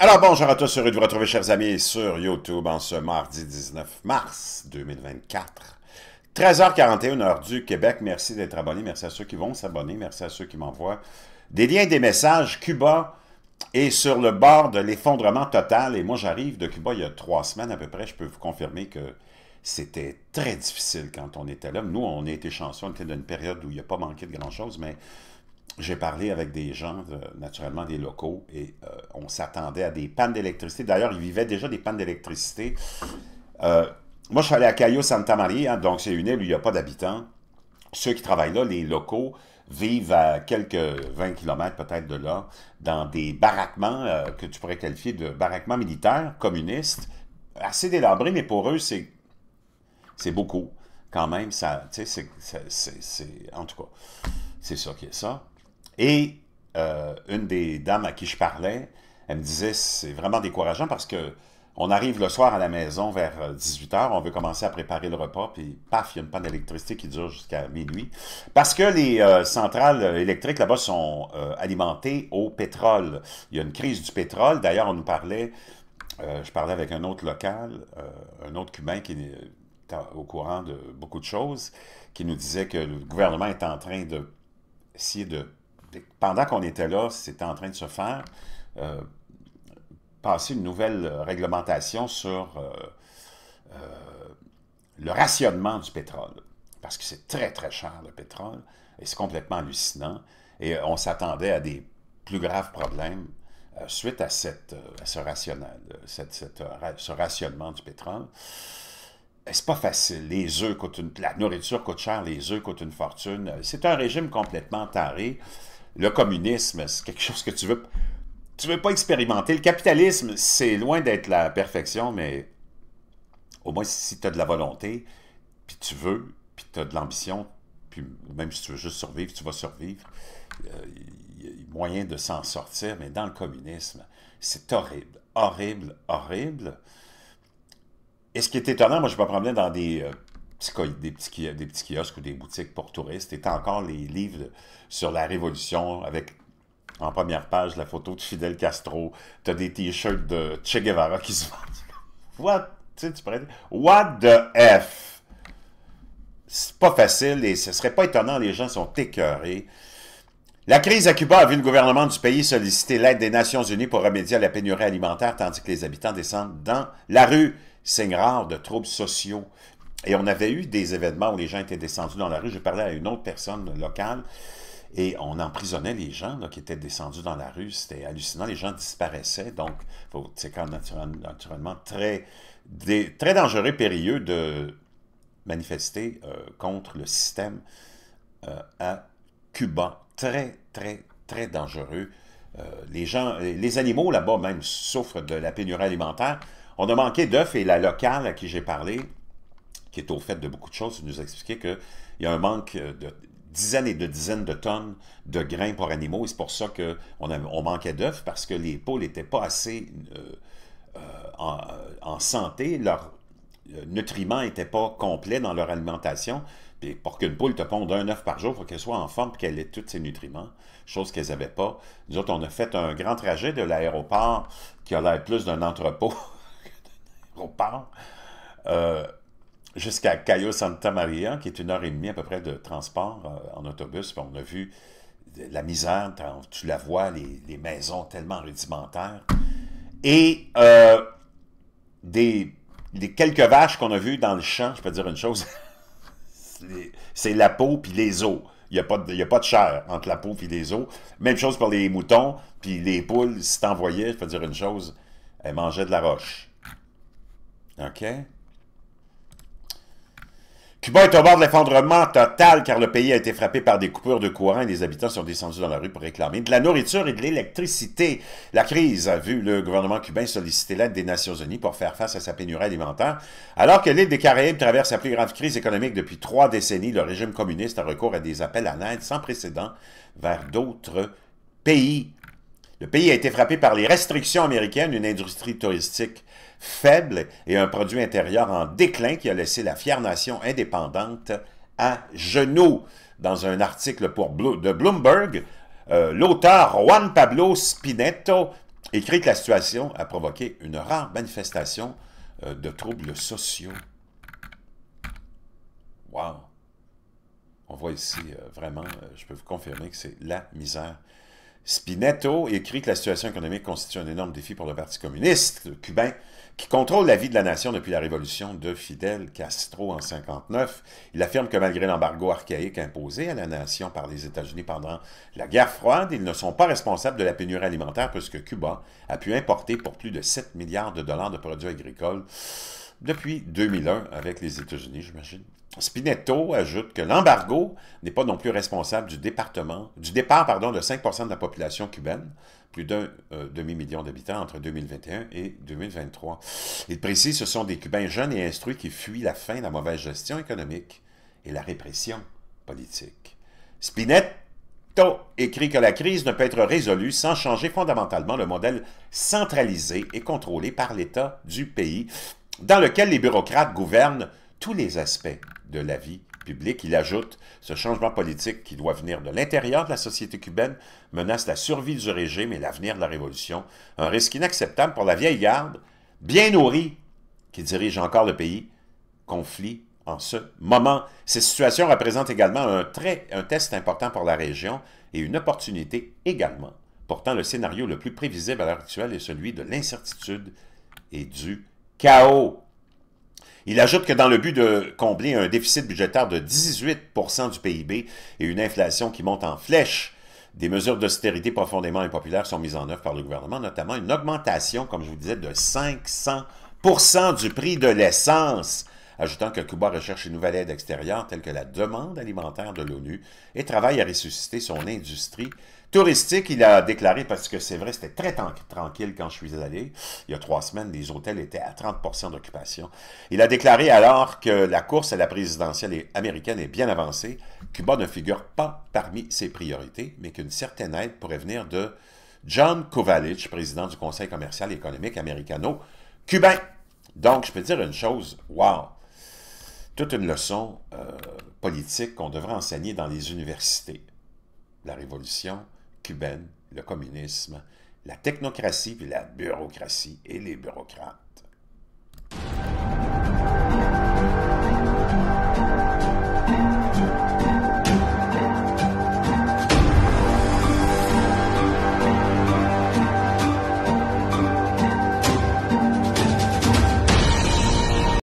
Alors bonjour à tous, heureux de vous retrouver chers amis sur YouTube en ce mardi 19 mars 2024. 13h41 heure du Québec. Merci d'être abonné, merci à ceux qui vont s'abonner, merci à ceux qui m'envoient des liens, des messages. Cuba est sur le bord de l'effondrement total et moi j'arrive de Cuba il y a 3 semaines à peu près. Je peux vous confirmer que c'était très difficile quand on était là. Nous, on a été chanceux, on était dans une période où il n'y a pas manqué de grand-chose, mais j'ai parlé avec des gens, naturellement des locaux, et on s'attendait à des pannes d'électricité. D'ailleurs, ils vivaient déjà des pannes d'électricité. Moi, je suis allé à Cayo Santa Maria, hein, donc c'est une île où il n'y a pas d'habitants. Ceux qui travaillent là, les locaux, vivent à quelques 20 km peut-être de là, dans des baraquements que tu pourrais qualifier de baraquements militaires, communistes, assez délabrés, mais pour eux, c'est beaucoup. Quand même, ça, tu sais, en tout cas, c'est ça qui est ça. Et une des dames à qui je parlais, elle me disait, c'est vraiment décourageant parce que on arrive le soir à la maison vers 18h, on veut commencer à préparer le repas, puis paf, il y a une panne d'électricité qui dure jusqu'à minuit. Parce que les centrales électriques là-bas sont alimentées au pétrole. Il y a une crise du pétrole. D'ailleurs, on nous parlait, je parlais avec un autre local, un autre Cubain qui est au courant de beaucoup de choses, qui nous disait que le gouvernement est en train de essayer de... Pendant qu'on était là, c'était en train de se faire passer une nouvelle réglementation sur le rationnement du pétrole. Parce que c'est très, très cher, le pétrole, et c'est complètement hallucinant. Et on s'attendait à des plus graves problèmes suite à ce rationnement du pétrole. C'est pas facile. Les œufs coûtent la nourriture coûte cher, les œufs coûtent une fortune. C'est un régime complètement taré. Le communisme, c'est quelque chose que tu veux pas expérimenter. Le capitalisme, c'est loin d'être la perfection, mais au moins si tu as de la volonté, puis tu veux, puis tu as de l'ambition, puis même si tu veux juste survivre, tu vas survivre. Il y a moyen de s'en sortir, mais dans le communisme, c'est horrible, horrible, horrible. Et ce qui est étonnant, moi je me promenais dans des petits kiosques ou des boutiques pour touristes, et t'as encore les livres sur la Révolution avec en première page la photo de Fidel Castro, t'as des t-shirts de Che Guevara qui se vendent. What? Tu sais, tu pourrais dire, what the F? C'est pas facile et ce serait pas étonnant, les gens sont écœurés. La crise à Cuba a vu le gouvernement du pays solliciter l'aide des Nations Unies pour remédier à la pénurie alimentaire, tandis que les habitants descendent dans la rue. Signe rare de troubles sociaux. Et on avait eu des événements où les gens étaient descendus dans la rue. J'ai parlé à une autre personne locale et on emprisonnait les gens là, qui étaient descendus dans la rue. C'était hallucinant. Les gens disparaissaient. Donc, c'est quand même naturellement très dangereux, périlleux de manifester contre le système à Cuba. Très, très, très dangereux. Les animaux là-bas même souffrent de la pénurie alimentaire. On a manqué d'œufs et la locale à qui j'ai parlé, qui est au fait de beaucoup de choses, nous a expliqué qu'il y a un manque de dizaines et de dizaines de tonnes de grains pour animaux. Et c'est pour ça qu'on manquait d'œufs, parce que les poules n'étaient pas assez en santé. Leurs nutriments n'étaient pas complets dans leur alimentation. Puis pour qu'une poule te ponde un œuf par jour, il faut qu'elle soit en forme et qu'elle ait tous ses nutriments, chose qu'elles n'avaient pas. Nous autres, on a fait un grand trajet de l'aéroport, qui a l'air plus d'un entrepôt, aéroport, jusqu'à Cayo Santa Maria, qui est 1h30 à peu près de transport en autobus. Puis on a vu la misère, tu la vois, les maisons tellement rudimentaires. Et les quelques vaches qu'on a vues dans le champ, je peux te dire une chose, c'est la peau puis les os. Il n'y a pas de chair entre la peau et les os. Même chose pour les moutons, puis les poules, si t'en voyais, je peux te dire une chose, elles mangeaient de la roche. OK? Cuba est au bord de l'effondrement total car le pays a été frappé par des coupures de courant et les habitants sont descendus dans la rue pour réclamer de la nourriture et de l'électricité. La crise a vu le gouvernement cubain solliciter l'aide des Nations Unies pour faire face à sa pénurie alimentaire. Alors que l'île des Caraïbes traverse la plus grave crise économique depuis 3 décennies, le régime communiste a recours à des appels à l'aide sans précédent vers d'autres pays. Le pays a été frappé par les restrictions américaines, une industrie touristique faible et un produit intérieur en déclin qui a laissé la fière nation indépendante à genoux. Dans un article de Bloomberg, l'auteur Juan Pablo Spinetto écrit que la situation a provoqué une rare manifestation de troubles sociaux. Wow! On voit ici vraiment, je peux vous confirmer que c'est la misère. Spinetto écrit que la situation économique constitue un énorme défi pour le Parti communiste cubain, qui contrôle la vie de la nation depuis la révolution de Fidel Castro en 1959. Il affirme que malgré l'embargo archaïque imposé à la nation par les États-Unis pendant la guerre froide, ils ne sont pas responsables de la pénurie alimentaire puisque Cuba a pu importer pour plus de 7 milliards de dollars de produits agricoles depuis 2001 avec les États-Unis, j'imagine. Spinetto ajoute que l'embargo n'est pas non plus responsable du départ de 5% de la population cubaine, plus d'un demi-million d'habitants entre 2021 et 2023. Il précise que ce sont des Cubains jeunes et instruits qui fuient la faim, la mauvaise gestion économique et la répression politique. Spinetto écrit que la crise ne peut être résolue sans changer fondamentalement le modèle centralisé et contrôlé par l'État du pays, dans lequel les bureaucrates gouvernent tous les aspects de la vie publique. Il ajoute, ce changement politique qui doit venir de l'intérieur de la société cubaine menace la survie du régime et l'avenir de la révolution, un risque inacceptable pour la vieille garde, bien nourrie, qui dirige encore le pays, conflit en ce moment. Ces situations représentent également un test important pour la région et une opportunité également. Pourtant, le scénario le plus prévisible à l'heure actuelle est celui de l'incertitude et du chaos. Il ajoute que dans le but de combler un déficit budgétaire de 18% du PIB et une inflation qui monte en flèche, des mesures d'austérité profondément impopulaires sont mises en œuvre par le gouvernement, notamment une augmentation, comme je vous disais, de 500% du prix de l'essence, ajoutant que Cuba recherche une nouvelle aide extérieure telle que la demande alimentaire de l'ONU et travaille à ressusciter son industrie touristique. Il a déclaré, parce que c'est vrai, c'était très tranquille quand je suis allé, il y a 3 semaines, les hôtels étaient à 30% d'occupation. Il a déclaré alors que la course à la présidentielle américaine est bien avancée, Cuba ne figure pas parmi ses priorités, mais qu'une certaine aide pourrait venir de John Kovalic, président du Conseil commercial et économique américano-cubain. Donc, je peux dire une chose, wow! Toute une leçon politique qu'on devrait enseigner dans les universités. La révolution cubaine, le communisme, la technocratie, puis la bureaucratie et les bureaucrates.